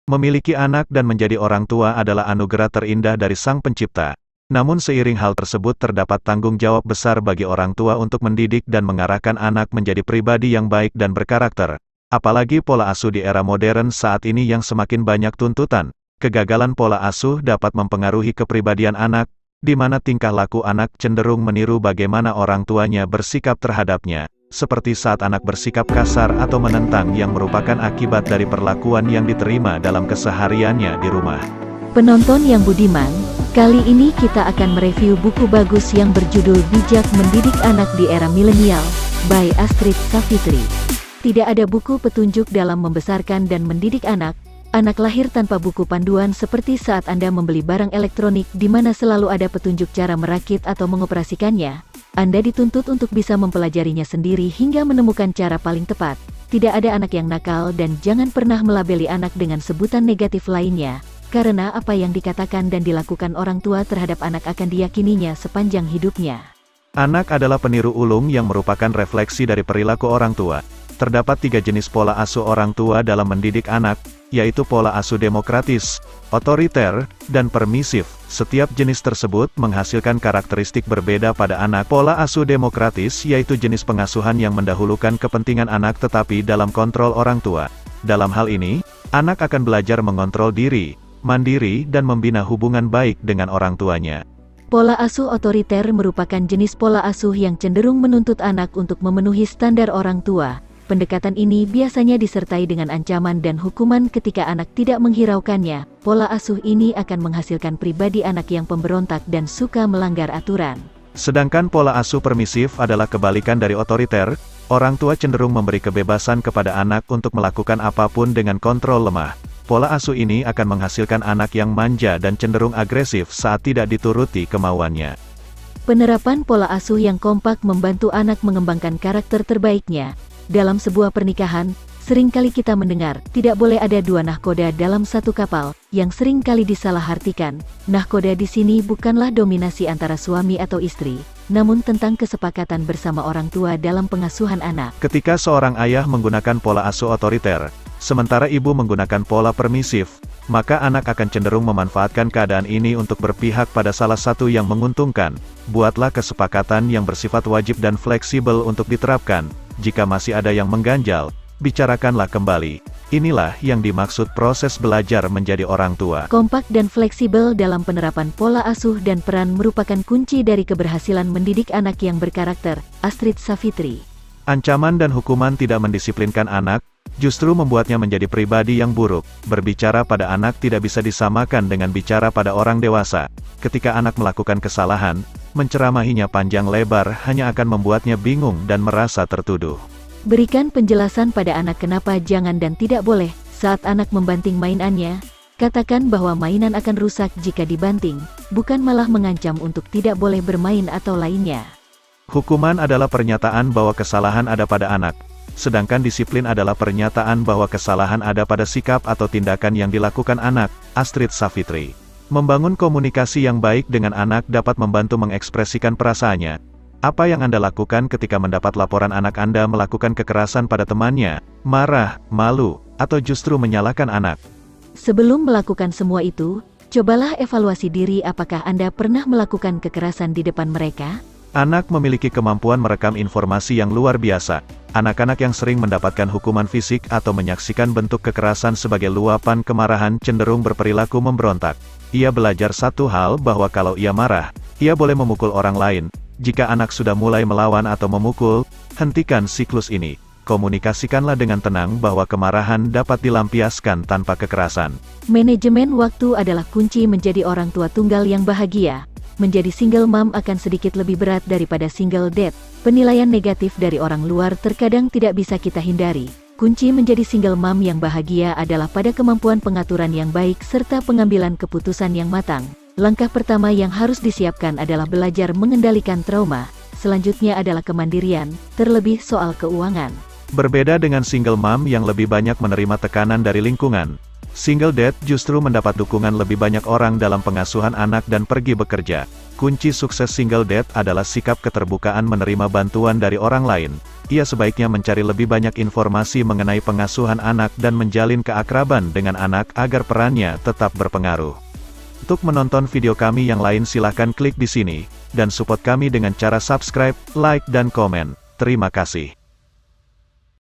Memiliki anak dan menjadi orang tua adalah anugerah terindah dari Sang Pencipta. Namun seiring hal tersebut terdapat tanggung jawab besar bagi orang tua untuk mendidik dan mengarahkan anak menjadi pribadi yang baik dan berkarakter. Apalagi pola asuh di era modern saat ini yang semakin banyak tuntutan. Kegagalan pola asuh dapat mempengaruhi kepribadian anak, di mana tingkah laku anak cenderung meniru bagaimana orang tuanya bersikap terhadapnya. Seperti saat anak bersikap kasar atau menentang yang merupakan akibat dari perlakuan yang diterima dalam kesehariannya di rumah. Penonton yang budiman, kali ini kita akan mereview buku bagus yang berjudul Bijak Mendidik Anak di Era Milenial, by Astrid Savitri. Tidak ada buku petunjuk dalam membesarkan dan mendidik anak lahir tanpa buku panduan seperti saat Anda membeli barang elektronik di mana selalu ada petunjuk cara merakit atau mengoperasikannya. Anda dituntut untuk bisa mempelajarinya sendiri hingga menemukan cara paling tepat. Tidak ada anak yang nakal dan jangan pernah melabeli anak dengan sebutan negatif lainnya, karena apa yang dikatakan dan dilakukan orang tua terhadap anak akan diyakininya sepanjang hidupnya. Anak adalah peniru ulung yang merupakan refleksi dari perilaku orang tua. Terdapat 3 jenis pola asuh orang tua dalam mendidik anak, yaitu pola asuh demokratis, otoriter, dan permisif. Setiap jenis tersebut menghasilkan karakteristik berbeda pada anak. Pola asuh demokratis yaitu jenis pengasuhan yang mendahulukan kepentingan anak tetapi dalam kontrol orang tua. Dalam hal ini, anak akan belajar mengontrol diri, mandiri dan membina hubungan baik dengan orang tuanya. Pola asuh otoriter merupakan jenis pola asuh yang cenderung menuntut anak untuk memenuhi standar orang tua. Pendekatan ini biasanya disertai dengan ancaman dan hukuman ketika anak tidak menghiraukannya. Pola asuh ini akan menghasilkan pribadi anak yang pemberontak dan suka melanggar aturan. Sedangkan pola asuh permisif adalah kebalikan dari otoriter. Orang tua cenderung memberi kebebasan kepada anak untuk melakukan apapun dengan kontrol lemah. Pola asuh ini akan menghasilkan anak yang manja dan cenderung agresif saat tidak dituruti kemauannya. Penerapan pola asuh yang kompak membantu anak mengembangkan karakter terbaiknya. Dalam sebuah pernikahan, seringkali kita mendengar, tidak boleh ada 2 nahkoda dalam satu kapal, yang seringkali disalahartikan. Nahkoda di sini bukanlah dominasi antara suami atau istri, namun tentang kesepakatan bersama orang tua dalam pengasuhan anak. Ketika seorang ayah menggunakan pola asuh otoriter, sementara ibu menggunakan pola permisif, maka anak akan cenderung memanfaatkan keadaan ini untuk berpihak pada salah satu yang menguntungkan. Buatlah kesepakatan yang bersifat wajib dan fleksibel untuk diterapkan. Jika masih ada yang mengganjal, bicarakanlah kembali. Inilah yang dimaksud proses belajar menjadi orang tua. Kompak dan fleksibel dalam penerapan pola asuh dan peran merupakan kunci dari keberhasilan mendidik anak yang berkarakter. Astrid Savitri. Ancaman dan hukuman tidak mendisiplinkan anak, justru membuatnya menjadi pribadi yang buruk. Berbicara pada anak tidak bisa disamakan dengan bicara pada orang dewasa. Ketika anak melakukan kesalahan, menceramahinya panjang lebar hanya akan membuatnya bingung dan merasa tertuduh. Berikan penjelasan pada anak kenapa jangan dan tidak boleh. Saat anak membanting mainannya, katakan bahwa mainan akan rusak jika dibanting, bukan malah mengancam untuk tidak boleh bermain atau lainnya. Hukuman adalah pernyataan bahwa kesalahan ada pada anak, sedangkan disiplin adalah pernyataan bahwa kesalahan ada pada sikap atau tindakan yang dilakukan anak. Astrid Savitri. Membangun komunikasi yang baik dengan anak dapat membantu mengekspresikan perasaannya. Apa yang Anda lakukan ketika mendapat laporan anak Anda melakukan kekerasan pada temannya, marah, malu, atau justru menyalahkan anak? Sebelum melakukan semua itu, cobalah evaluasi diri apakah Anda pernah melakukan kekerasan di depan mereka? Anak memiliki kemampuan merekam informasi yang luar biasa. Anak-anak yang sering mendapatkan hukuman fisik atau menyaksikan bentuk kekerasan sebagai luapan kemarahan cenderung berperilaku memberontak. Ia belajar satu hal bahwa kalau ia marah, ia boleh memukul orang lain. Jika anak sudah mulai melawan atau memukul, hentikan siklus ini. Komunikasikanlah dengan tenang bahwa kemarahan dapat dilampiaskan tanpa kekerasan. Manajemen waktu adalah kunci menjadi orang tua tunggal yang bahagia. Menjadi single mom akan sedikit lebih berat daripada single dad. Penilaian negatif dari orang luar terkadang tidak bisa kita hindari. Kunci menjadi single mom yang bahagia adalah pada kemampuan pengaturan yang baik serta pengambilan keputusan yang matang. Langkah pertama yang harus disiapkan adalah belajar mengendalikan trauma. Selanjutnya adalah kemandirian, terlebih soal keuangan. Berbeda dengan single mom yang lebih banyak menerima tekanan dari lingkungan, Single dad justru mendapat dukungan lebih banyak orang dalam pengasuhan anak dan pergi bekerja. Kunci sukses single dad adalah sikap keterbukaan menerima bantuan dari orang lain. Ia sebaiknya mencari lebih banyak informasi mengenai pengasuhan anak dan menjalin keakraban dengan anak agar perannya tetap berpengaruh. Untuk menonton video kami yang lain silahkan klik di sini, dan support kami dengan cara subscribe, like dan komen. Terima kasih.